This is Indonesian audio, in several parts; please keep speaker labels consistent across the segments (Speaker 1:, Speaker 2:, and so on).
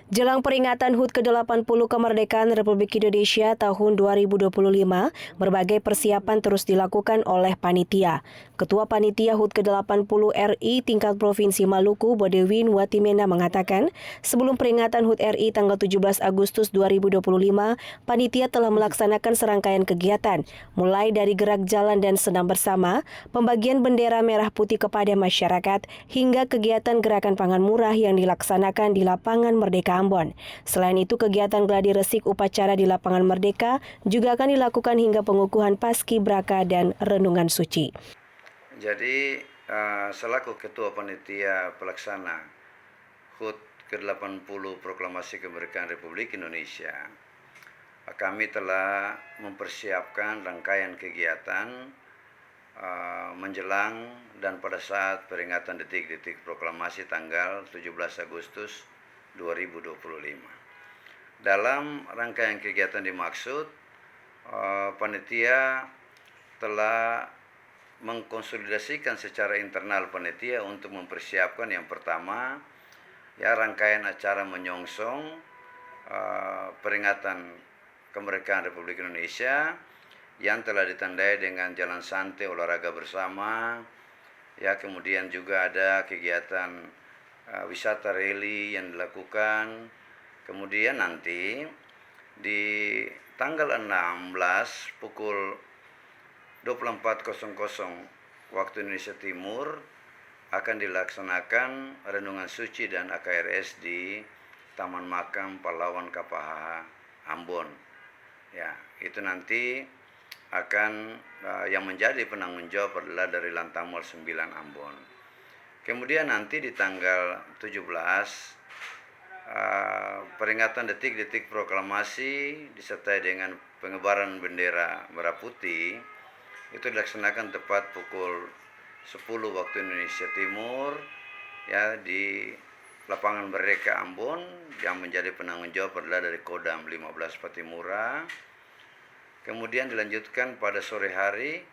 Speaker 1: Jelang peringatan HUT ke-80 kemerdekaan Republik Indonesia tahun 2025, berbagai persiapan terus dilakukan oleh panitia. Ketua Panitia HUT ke-80 RI tingkat Provinsi Maluku, Bodewin Watimena mengatakan, sebelum peringatan HUT RI tanggal 17 Agustus 2025, panitia telah melaksanakan serangkaian kegiatan, mulai dari gerak jalan dan senam bersama, pembagian bendera merah putih kepada masyarakat, hingga kegiatan gerakan pangan murah yang dilaksanakan di lapangan Merdeka Ambon. Selain itu, kegiatan gladi resik upacara di lapangan Merdeka juga akan dilakukan hingga pengukuhan Paskibraka dan renungan suci.
Speaker 2: Jadi, selaku Ketua Panitia Pelaksana HUT ke-80 Proklamasi Kemerdekaan Republik Indonesia, kami telah mempersiapkan rangkaian kegiatan menjelang dan pada saat peringatan detik-detik proklamasi tanggal 17 Agustus 2025. Dalam rangkaian kegiatan dimaksud, panitia telah mengkonsolidasikan secara internal panitia untuk mempersiapkan yang pertama, rangkaian acara menyongsong peringatan kemerdekaan Republik Indonesia yang telah ditandai dengan jalan santai olahraga bersama, kemudian juga ada kegiatan wisata rally yang dilakukan. Kemudian nanti di tanggal 16 pukul 24.00 waktu Indonesia Timur akan dilaksanakan renungan suci dan AKRS di Taman Makam Pahlawan KPH Ambon. Itu nanti akan yang menjadi penanggung jawab adalah dari Lantamal 9 Ambon. Kemudian nanti di tanggal 17 peringatan detik-detik proklamasi disertai dengan pengibaran bendera merah putih itu dilaksanakan tepat pukul 10 waktu Indonesia Timur di lapangan Merdeka Ambon, yang menjadi penanggung jawab adalah dari Kodam 15 Patimura. Kemudian dilanjutkan pada sore hari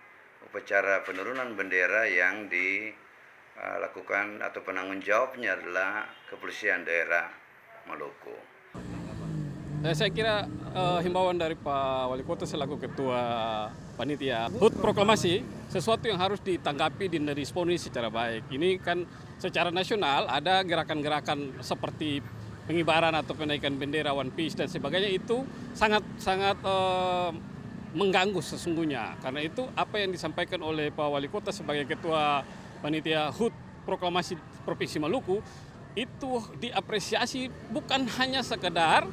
Speaker 2: upacara penurunan bendera yang dilakukan atau penanggung jawabnya adalah Kepolisian Daerah Maluku.
Speaker 3: Saya kira himbauan dari Pak Wali Kota selaku Ketua Panitia HUT Proklamasi sesuatu yang harus ditanggapi dan diresponi secara baik. Ini kan secara nasional ada gerakan-gerakan seperti pengibaran atau penaikan bendera One Piece dan sebagainya, itu sangat mengganggu sesungguhnya. Karena itu apa yang disampaikan oleh Pak Wali Kota sebagai Ketua Panitia HUT Proklamasi Provinsi Maluku itu diapresiasi, bukan hanya sekedar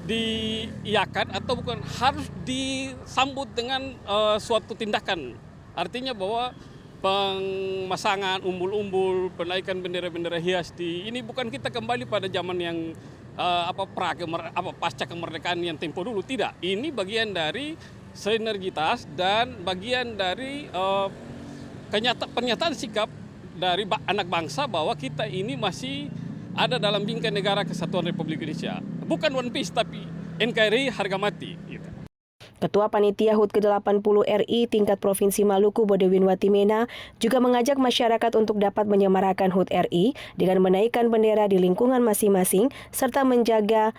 Speaker 3: diiakan atau bukan harus disambut dengan suatu tindakan. Artinya bahwa pemasangan umbul-umbul, penaikan bendera-bendera hias ini bukan kita kembali pada zaman yang pasca kemerdekaan yang tempo dulu, tidak. Ini bagian dari sinergitas dan bagian dari pernyataan sikap dari anak bangsa bahwa kita ini masih ada dalam bingkai negara kesatuan Republik Indonesia. Bukan One Piece, tapi NKRI harga mati. Gitu.
Speaker 1: Ketua Panitia HUT ke-80 RI tingkat Provinsi Maluku, Bodewin Watimena, juga mengajak masyarakat untuk dapat menyemarakan HUT RI dengan menaikkan bendera di lingkungan masing-masing serta menjaga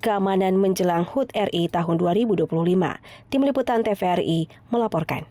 Speaker 1: keamanan menjelang HUT RI tahun 2025. Tim Liputan TVRI melaporkan.